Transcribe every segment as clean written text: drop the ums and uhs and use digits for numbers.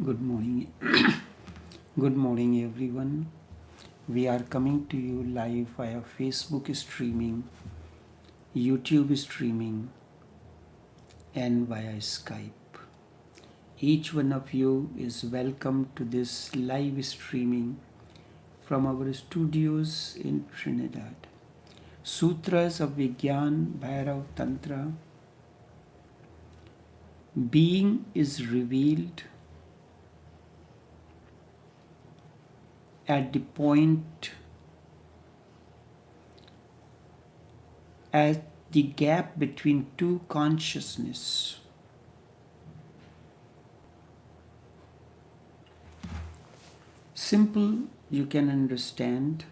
Good morning. Good morning, everyone. We are coming to you live via Facebook streaming, YouTube streaming, and via Skype. Each one of you is welcome to this live streaming from our studios in Trinidad. Sutras of Vigyan Bhairav Tantra. Being is revealed at the point at the gap between two consciousness. Simple, you can understand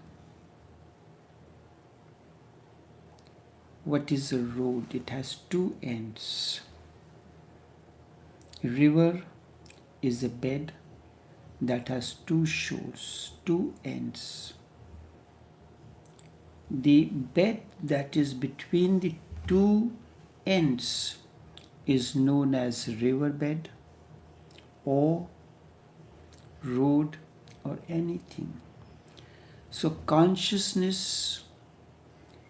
what is a road. It has two ends. A river is a bed that has two shores, two ends. The bed that is between the two ends is known as riverbed or road or anything. So consciousness,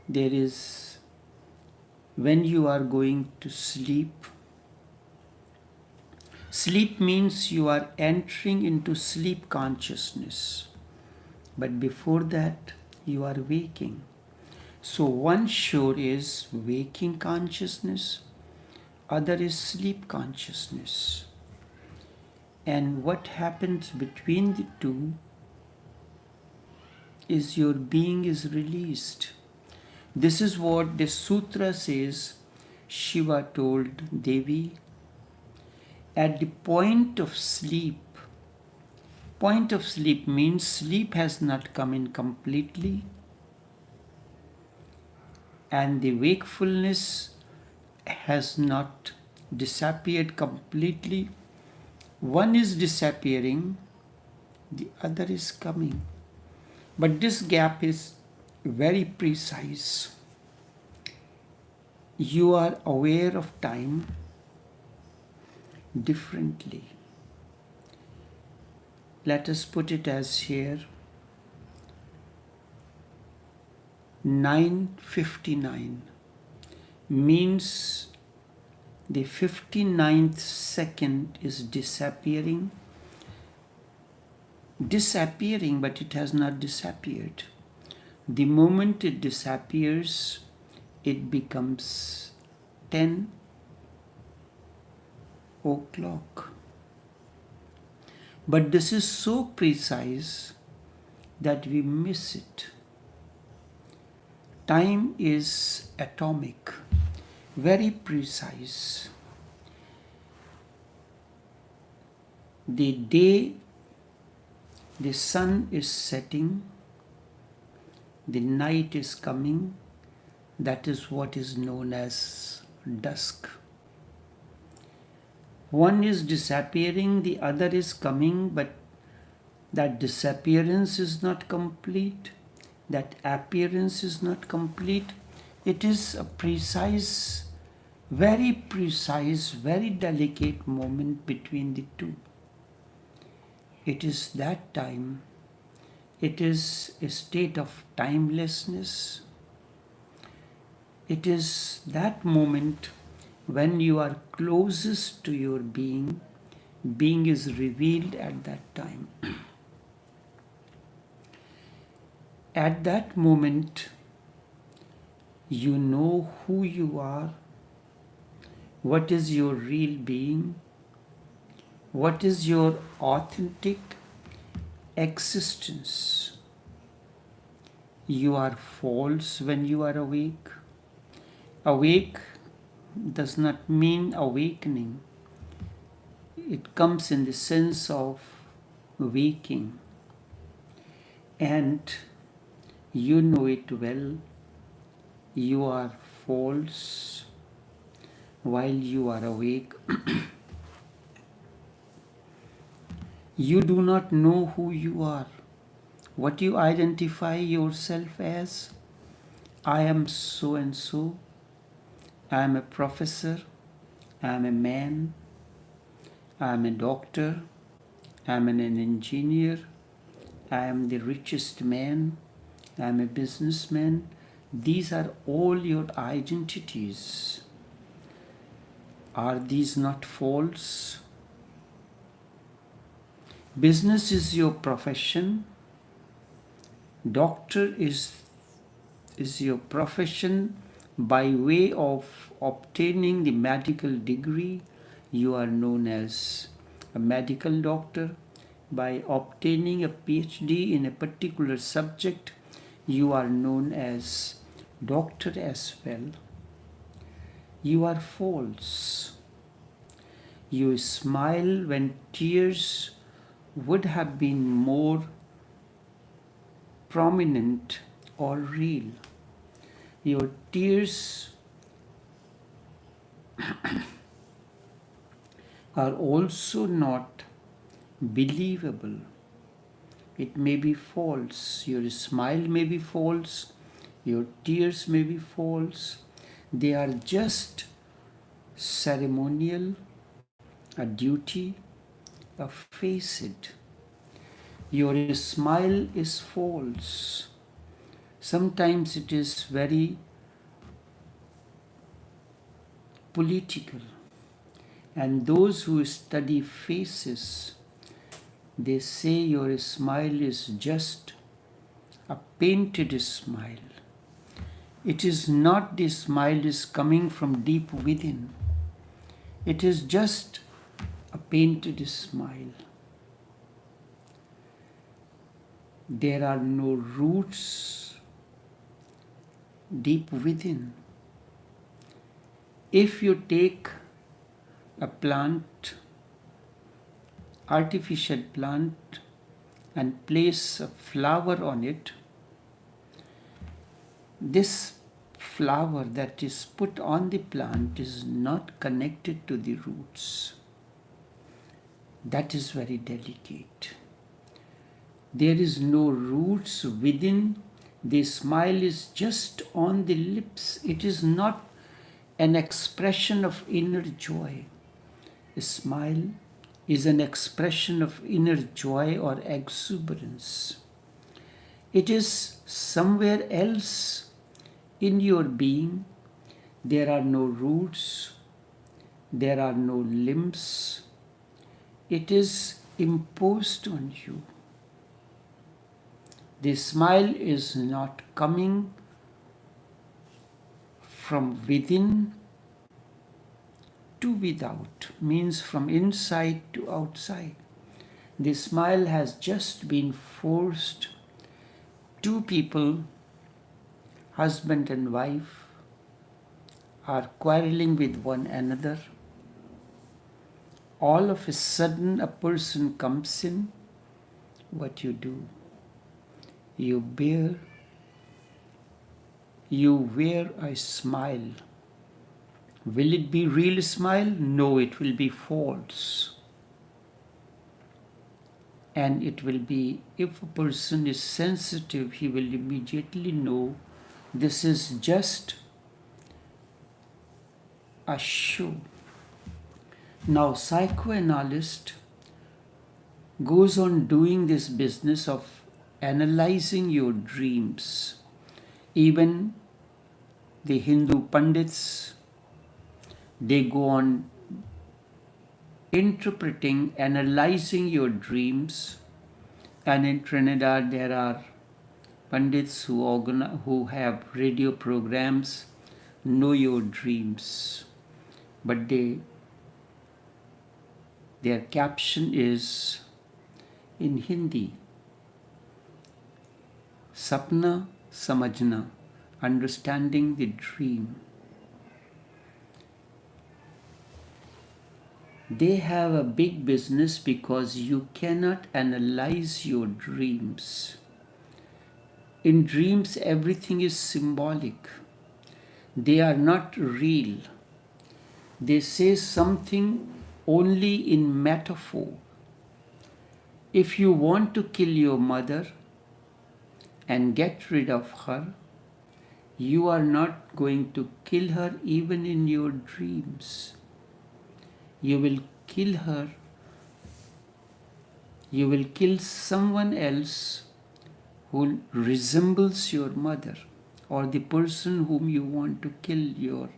there is, when you are going to sleep, sleep means you are entering into sleep consciousness. But before that, you are waking. So one shore is waking consciousness, other is sleep consciousness. And what happens between the two is your being is released. This is what the sutra says. Shiva told Devi, at the point of sleep means sleep has not come in completely, and the wakefulness has not disappeared completely. One is disappearing, the other is coming. But this gap is very precise. You are aware of time differently. Let us put it as here, 9:59 means the 59th second is disappearing, but it has not disappeared. The moment it disappears, it becomes 10 o'clock. But this is so precise that we miss it. Time is atomic, very precise. The day the sun is setting, the night is coming, that is what is known as dusk. One is disappearing, the other is coming, but that disappearance is not complete, that appearance is not complete. It is a precise, very delicate moment between the two. It is that time, it is a state of timelessness. It is that moment when you are closest to your being. Being is revealed at that time. At that moment, you know who you are, what is your real being, what is your authentic existence. You are false when you are awake. Awake does not mean awakening. It comes in the sense of waking. And you know it well. You are false while you are awake. You do not know who you are. What you identify yourself as, I am so and so, I am a professor, I am a man, I am a doctor, I am an engineer, I am the richest man, I am a businessman. These are all your identities. Are these not false? Business is your profession. Doctor is your profession. By way of obtaining the medical degree, you are known as a medical doctor. By obtaining a PhD in a particular subject, you are known as doctor as well. You are false. You smile when tears would have been more prominent or real. Your tears are also not believable. It may be false. Your smile may be false. Your tears may be false. They are just ceremonial, a duty, a facade. Your smile is false. Sometimes it is very political. And those who study faces, they say your smile is just a painted smile. It is not the smile is coming from deep within. It is just a painted smile. There are no roots deep within. If you take a plant, artificial plant, and place a flower on it, this flower that is put on the plant is not connected to the roots. That is very delicate. There is no roots within. The smile is just on the lips. It is not an expression of inner joy. A smile is an expression of inner joy or exuberance. It is somewhere else in your being. There are no roots. There are no limbs. It is imposed on you. The smile is not coming from within to without, means from inside to outside. The smile has just been forced. Two people, husband and wife, are quarreling with one another. All of a sudden a person comes in. What you do? You wear a smile. Will it be real smile? No, it will be false. And it will be, if a person is sensitive, he will immediately know this is just a show. Now, psychoanalyst goes on doing this business of analyzing your dreams. Even the Hindu Pandits, they go on interpreting, analyzing your dreams. And in Trinidad, there are Pandits who have radio programs, Know Your Dreams. But their caption is in Hindi, Sapna Samajna, understanding the dream. They have a big business because you cannot analyze your dreams. In dreams, everything is symbolic. They are not real. They say something only in metaphor. If you want to kill your mother and get rid of her, you are not going to kill her even in your dreams. You will kill her You will kill someone else who resembles your mother, or the person whom you want to kill, your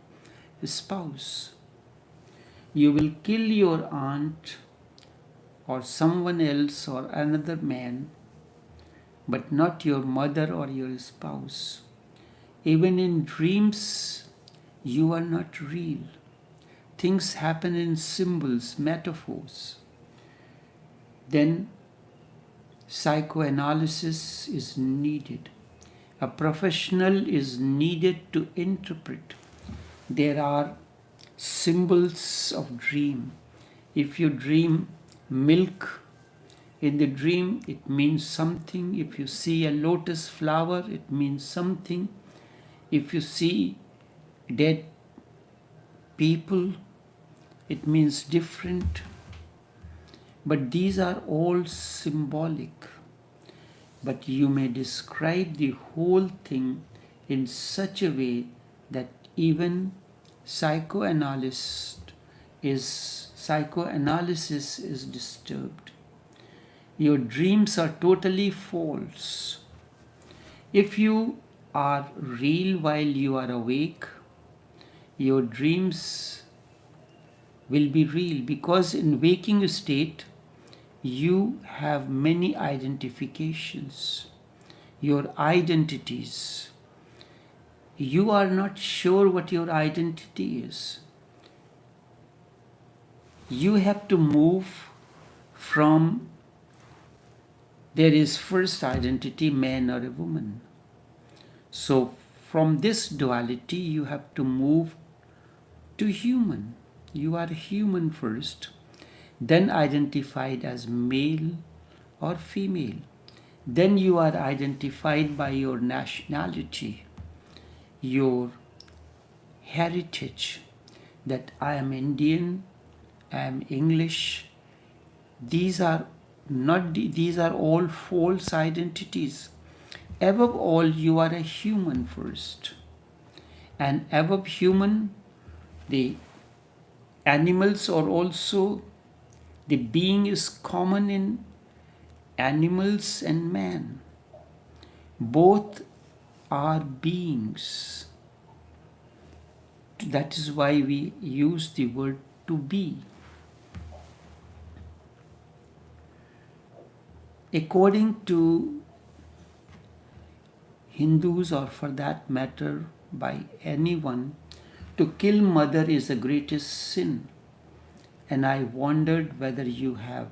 spouse. You will kill your aunt or someone else or another man, but not your mother or your spouse. Even in dreams, you are not real. Things happen in symbols, metaphors. Then psychoanalysis is needed. A professional is needed to interpret. There are symbols of dream. If you dream milk, in the dream it means something. If you see a lotus flower, it means something. If you see dead people, it means different. But these are all symbolic. But you may describe the whole thing in such a way that even psychoanalysis is disturbed. Your dreams are totally false. If you are real while you are awake, your dreams will be real, because in waking state you have many identifications, your identities. You are not sure what your identity is. You have to move from, there is first identity, man or a woman. So from this duality you have to move to human. You are human first, then identified as male or female. Then you are identified by your nationality, your heritage, that I am Indian, I am English. These are all false identities. Above all, you are a human first. And above human, the animals are also, the being is common in animals and man. Both are beings. That is why we use the word to be. According to Hindus, or for that matter by anyone, to kill mother is the greatest sin. And I wondered whether you have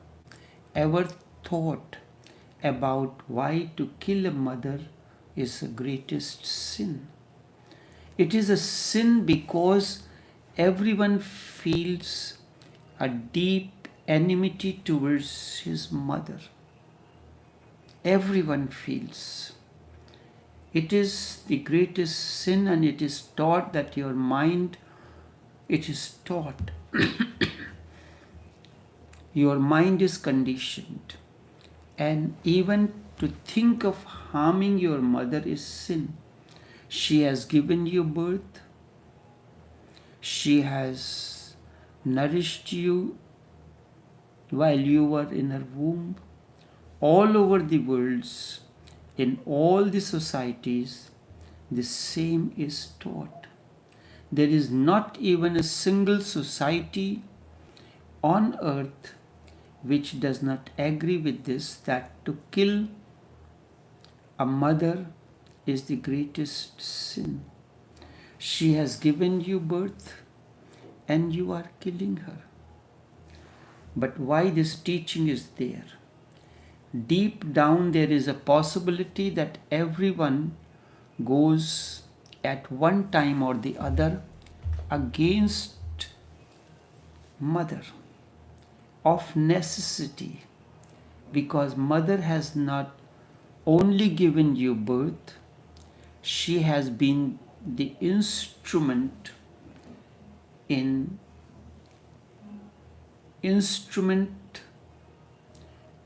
ever thought about why to kill a mother is the greatest sin. It is a sin because everyone feels a deep enmity towards his mother. Everyone feels. It is the greatest sin, and it is taught that your mind, it is taught. Your mind is conditioned. And even to think of harming your mother is sin. She has given you birth. She has nourished you while you were in her womb. All over the worlds, in all the societies, the same is taught. There is not even a single society on earth which does not agree with this, that to kill a mother is the greatest sin. She has given you birth and you are killing her. But why this teaching is there? Deep down there is a possibility that everyone goes at one time or the other against mother of necessity, because mother has not only given you birth, she has been the instrument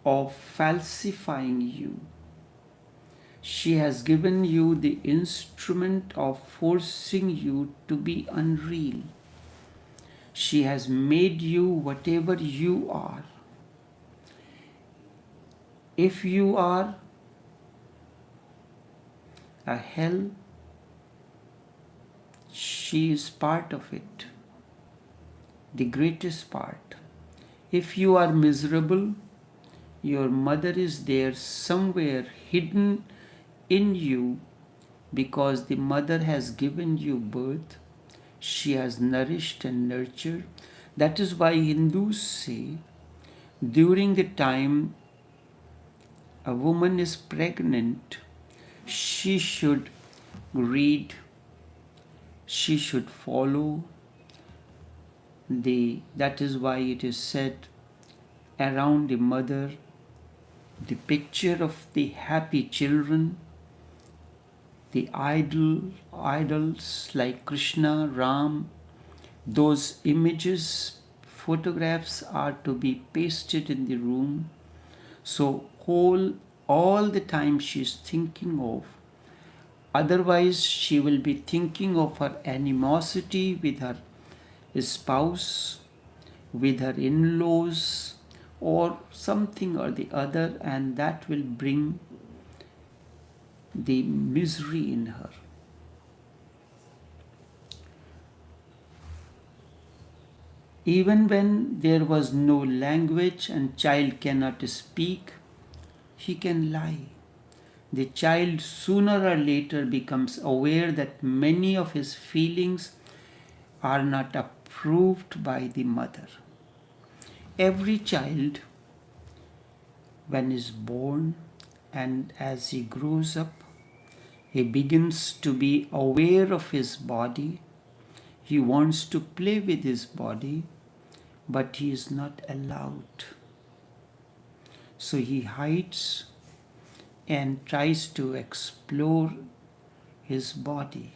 of falsifying you. She has given you the instrument of forcing you to be unreal. She has made you whatever you are. If you are a hell, she is part of it, the greatest part. If you are miserable, your mother is there somewhere hidden in you, because the mother has given you birth. She has nourished and nurtured. That is why Hindus say during the time a woman is pregnant, she should read, she should follow that is why it is said around the mother, the picture of the happy children, the idols like Krishna, Ram, those images, photographs are to be pasted in the room. So all the time she is thinking of. Otherwise, she will be thinking of her animosity with her spouse, with her in-laws, or something or the other, and that will bring the misery in her. Even when there was no language and child cannot speak, he can lie. The child sooner or later becomes aware that many of his feelings are not approved by the mother. Every child, when is born and as he grows up, he begins to be aware of his body. He wants to play with his body, but he is not allowed. So he hides and tries to explore his body.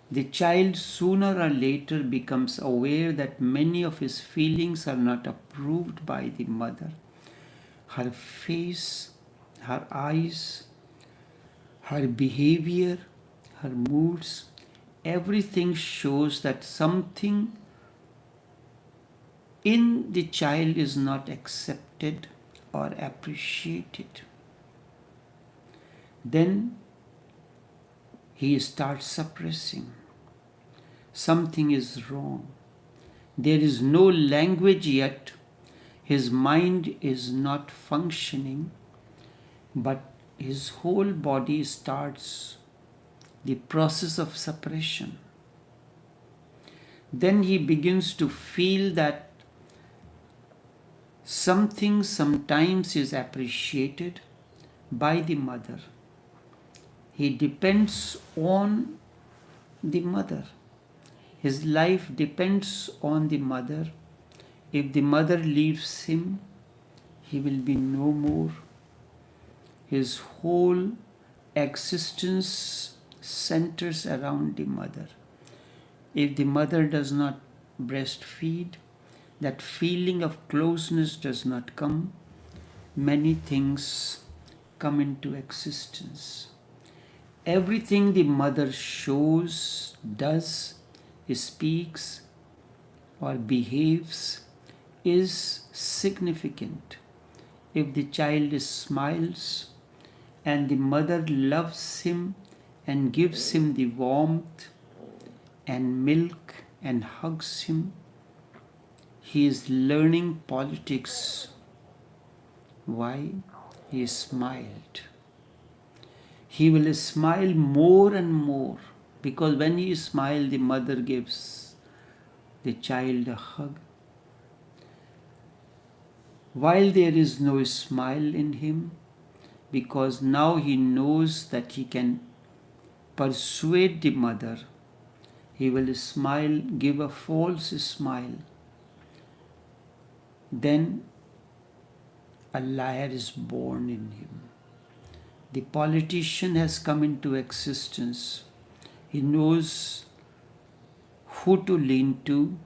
The child sooner or later becomes aware that many of his feelings are not approved by the mother. Her face, her eyes, her behavior, her moods, everything shows that something in the child is not accepted or appreciated. Then he starts suppressing. Something is wrong. There is no language yet. His mind is not functioning, but his whole body starts the process of suppression. Then he begins to feel that something sometimes is appreciated by the mother. He depends on the mother. His life depends on the mother. If the mother leaves him, he will be no more. His whole existence centers around the mother. If the mother does not breastfeed, that feeling of closeness does not come, many things come into existence. Everything the mother shows, does, speaks, or behaves is significant. If the child smiles and the mother loves him and gives him the warmth and milk and hugs him, he is learning politics. Why? He smiled. He will smile more and more, because when he smiles, the mother gives the child a hug. While there is no smile in him, because now he knows that he can persuade the mother, he will smile, give a false smile. Then a liar is born in him. The politician has come into existence. He knows who to lean to.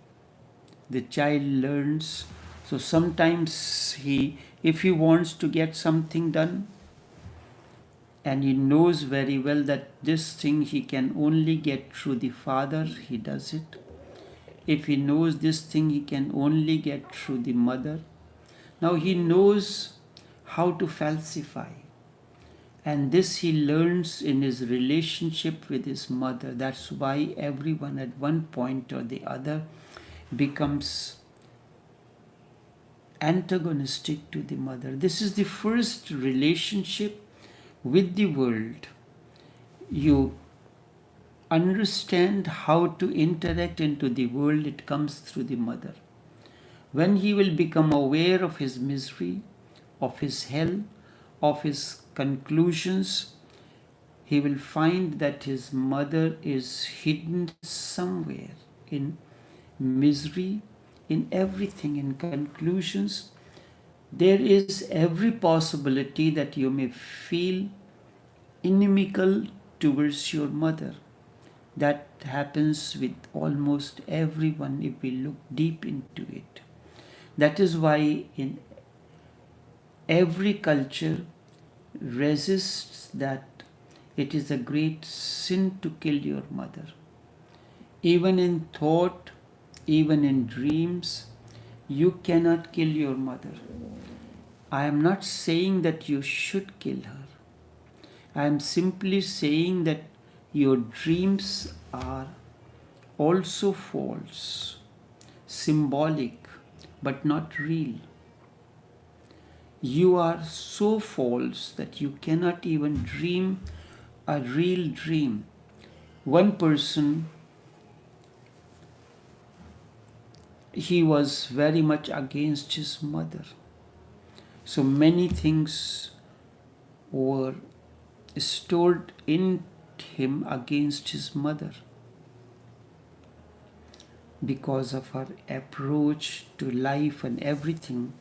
The child learns. So sometimes if he wants to get something done, and he knows very well that this thing he can only get through the father, he does it. If he knows this thing, he can only get through the mother. Now he knows how to falsify. And this he learns in his relationship with his mother. That's why everyone at one point or the other becomes antagonistic to the mother. This is the first relationship with the world. You understand how to interact into the world, it comes through the mother. When he will become aware of his misery, of his hell, of his conclusions, he will find that his mother is hidden somewhere in misery, in everything, in conclusions. There is every possibility that you may feel inimical towards your mother. That happens with almost everyone if we look deep into it. That is why in every culture resists that it is a great sin to kill your mother. Even in thought, even in dreams, you cannot kill your mother. I am not saying that you should kill her. I am simply saying that your dreams are also false, symbolic, but not real. You are so false that you cannot even dream a real dream. One person, he was very much against his mother. So many things were stored in him against his mother because of her approach to life and everything.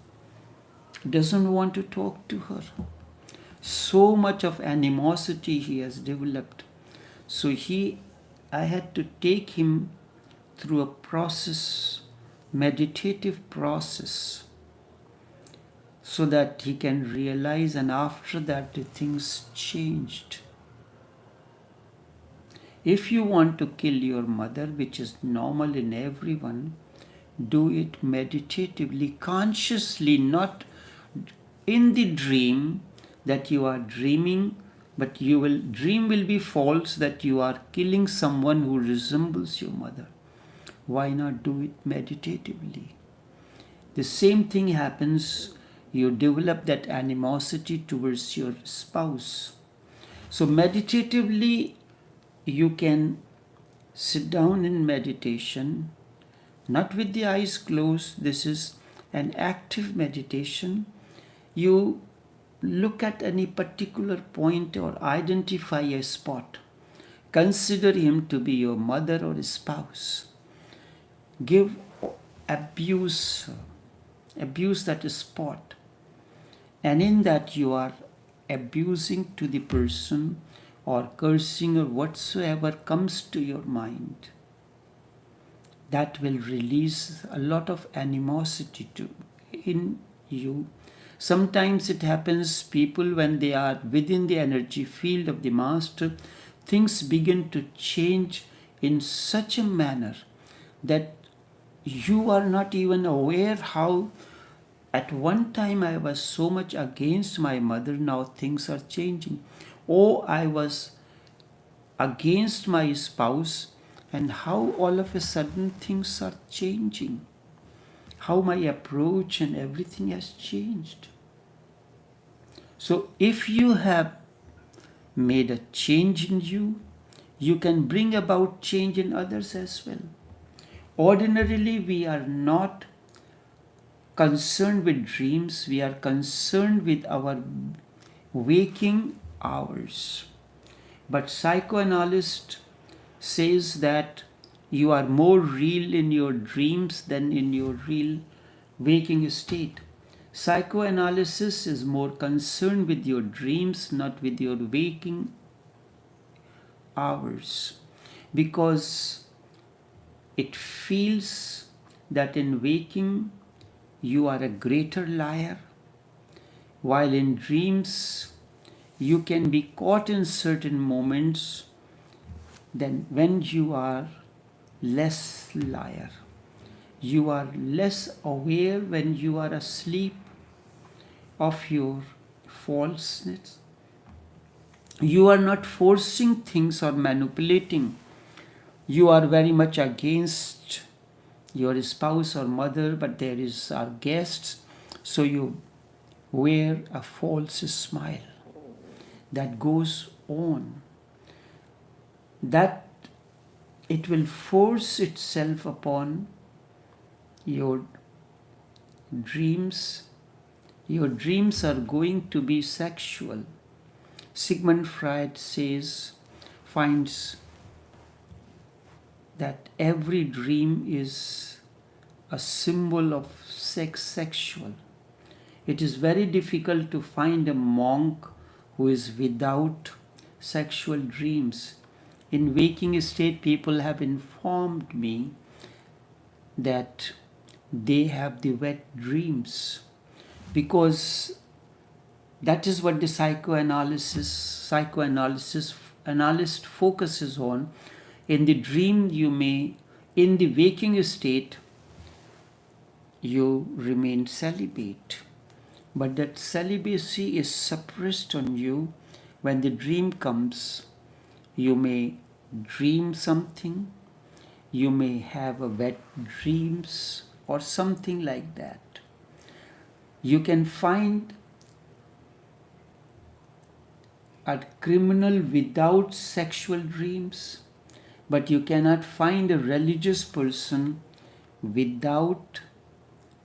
Doesn't want to talk to her. So much of animosity he has developed. So I had to take him through a process, meditative process, so that he can realize, and after that the things changed. If you want to kill your mother, which is normal in everyone, do it meditatively, consciously, not in the dream that you are dreaming, but dream will be false that you are killing someone who resembles your mother. Why not do it meditatively? The same thing happens. You develop that animosity towards your spouse. So meditatively, you can sit down in meditation, not with the eyes closed. This is an active meditation. You look at any particular point or identify a spot. Consider him to be your mother or a spouse. Give abuse that spot. And in that you are abusing to the person or cursing or whatsoever comes to your mind. That will release a lot of animosity in you. Sometimes it happens, people, when they are within the energy field of the master, things begin to change in such a manner that you are not even aware how at one time I was so much against my mother, now things are changing. Or I was against my spouse, and how all of a sudden things are changing. How my approach and everything has changed. So if you have made a change in you, you can bring about change in others as well. Ordinarily, we are not concerned with dreams, we are concerned with our waking hours. But psychoanalyst says that you are more real in your dreams than in your real waking state. Psychoanalysis is more concerned with your dreams, not with your waking hours, because it feels that in waking you are a greater liar, while in dreams you can be caught in certain moments than when you are less liar. You are less aware when you are asleep of your falseness. You are not forcing things or manipulating. You are very much against your spouse or mother, but there is our guests, so you wear a false smile that goes on, that it will force itself upon your dreams. Your dreams are going to be sexual. Sigmund Freud finds that every dream is a symbol of sexual. It is very difficult to find a monk who is without sexual dreams. In waking state, people have informed me that they have the wet dreams, because that is what the psychoanalyst focuses on. In the dream, in the waking state, you remain celibate. But that celibacy is suppressed on you. When the dream comes, you may dream something, you may have a wet dreams or something like that. You can find a criminal without sexual dreams, but you cannot find a religious person without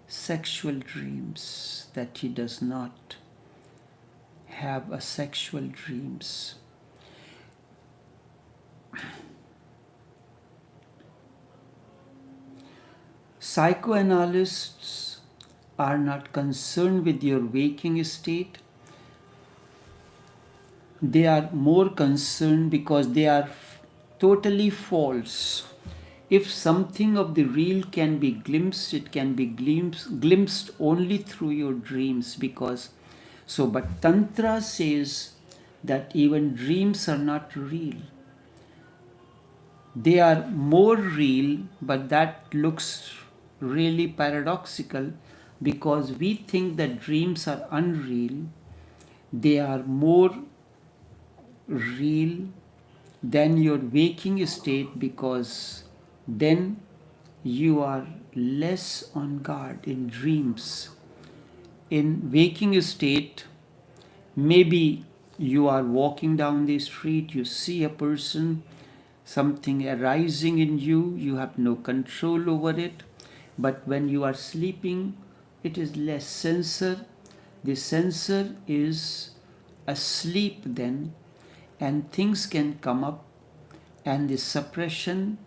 sexual dreams, that he does not have a sexual dreams. Psychoanalysts are not concerned with your waking state. They are more concerned because they are totally false. If something of the real can be glimpsed, it can be glimpsed only through your dreams. But Tantra says that even dreams are not real. They are more real, but that looks really paradoxical, because we think that dreams are unreal. They are more real than your waking state, because then you are less on guard in dreams. In waking state, maybe you are walking down the street, you see a person, something arising in you, you have no control over it. But when you are sleeping, it is less censor. The censor is asleep then, and things can come up, and the suppression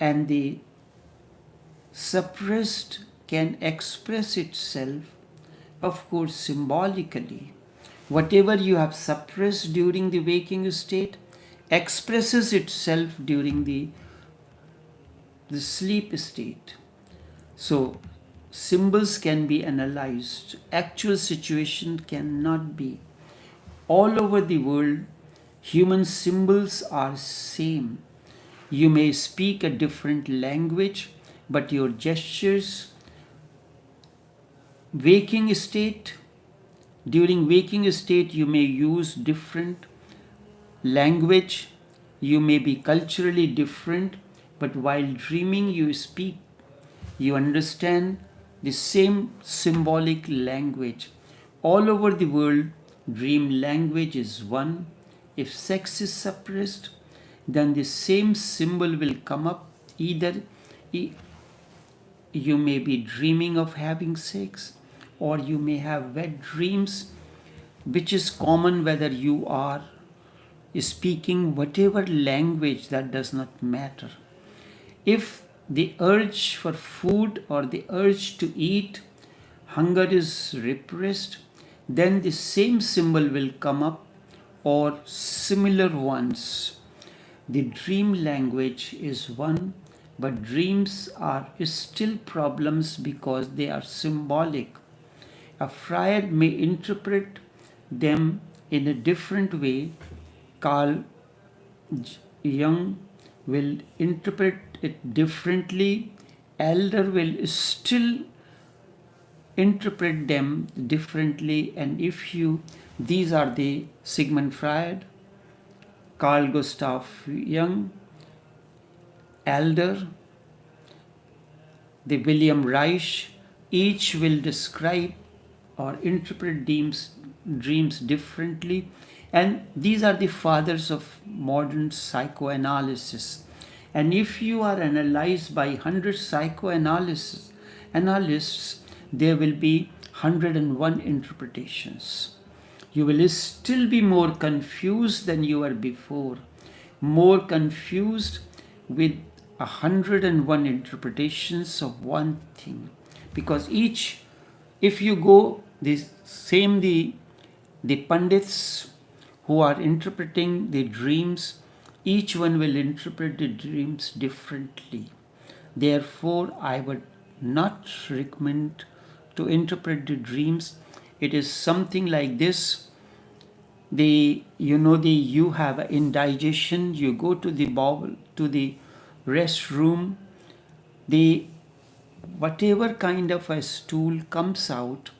and the suppressed can express itself, of course, symbolically. Whatever you have suppressed during the waking state expresses itself during the sleep state. So symbols can be analyzed. Actual situation cannot be. All over the world, human symbols are same. You may speak a different language, but your gestures, waking state, during waking state you may use different language, you may be culturally different, but while dreaming you speak, you understand the same symbolic language. All over the world, dream language is one. If sex is suppressed, then the same symbol will come up. Either you may be dreaming of having sex, or you may have wet dreams, which is common whether you are speaking whatever language, that does not matter. If the urge for food or the urge to eat, hunger is repressed, then the same symbol will come up, or similar ones. The dream language is one, but dreams are still problems because they are symbolic. A friar may interpret them in a different way. Carl Jung will interpret it differently, elder will still interpret them differently. And these are the Sigmund Freud, Carl Gustav Jung, elder, the William Reich, each will describe or interpret dreams differently. And these are the fathers of modern psychoanalysis. And if you are analyzed by 100 psychoanalysts, there will be 101 interpretations. You will still be more confused than you were before, more confused with 101 interpretations of one thing. Because if you go the pundits who are interpreting the dreams, each one will interpret the dreams differently. Therefore, I would not recommend to interpret the dreams. It is something like this. You have indigestion, you go to the bowel, to the restroom, whatever kind of a stool comes out,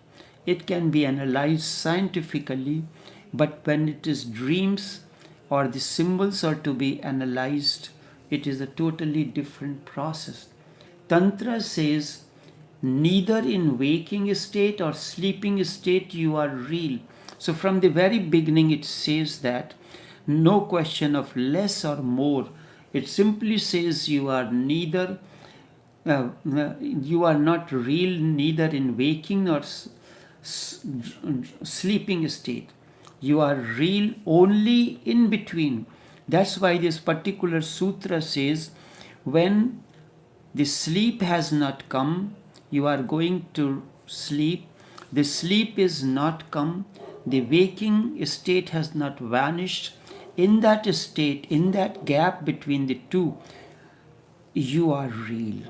it can be analyzed scientifically, but when it is dreams or the symbols are to be analyzed, it is a totally different process. Tantra says neither in waking state or sleeping state you are real. So from the very beginning it says that no question of less or more. It simply says you are neither you are not real neither in waking or sleeping state. You are real only in between. That's why this particular sutra says when the sleep has not come, you are going to sleep. The sleep is not come. The waking state has not vanished. In that state, in that gap between the two, you are real.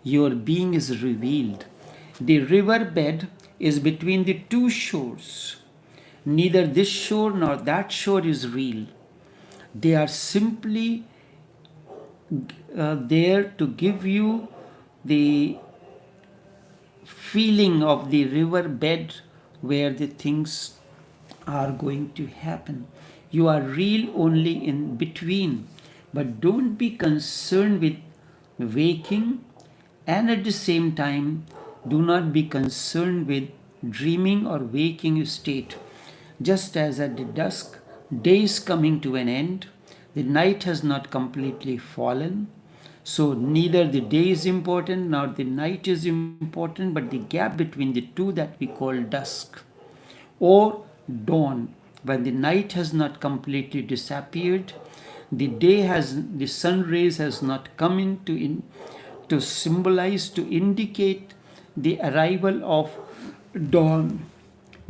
Your being is revealed. The river bed is between the two shores. Neither this shore nor that shore is real. They are simply there to give you the feeling of the river bed where the things are going to happen. You are real only in between. But don't be concerned with waking, and at the same time do not be concerned with dreaming or waking state. Just as at the dusk, day is coming to an end, the night has not completely fallen. So neither the day is important nor the night is important, but the gap between the two that we call dusk or dawn. When the night has not completely disappeared, the sun rays has not come in to symbolize, to indicate the arrival of dawn.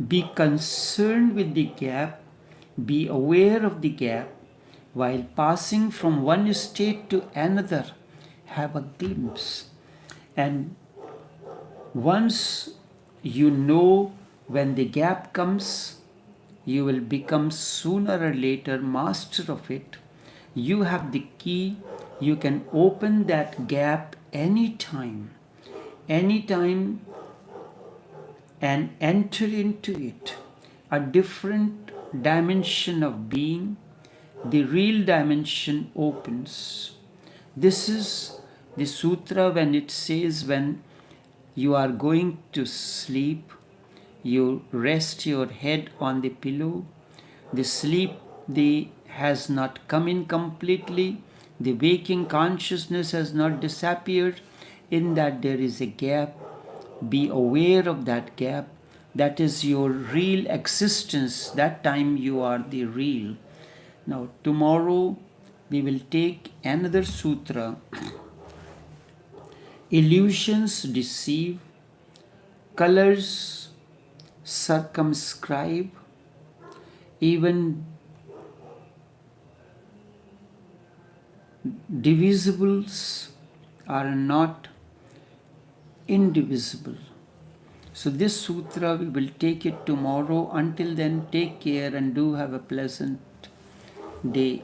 Be concerned with the gap, be aware of the gap, while passing from one state to another, have a glimpse. And once you know when the gap comes, you will become sooner or later master of it. You have the key. You can open that gap anytime, and enter into it, a different dimension of being. The real dimension opens. This is the sutra when it says when you are going to sleep, you rest your head on the pillow. The sleep has not come in completely. The waking consciousness has not disappeared. In that there is a gap. Be aware of that gap. That is your real existence. That time you are the real. Now tomorrow we will take another sutra. Illusions deceive, colors circumscribe, even divisibles are not indivisible. So this sutra we will take it tomorrow. Until then, take care and do have a pleasant day.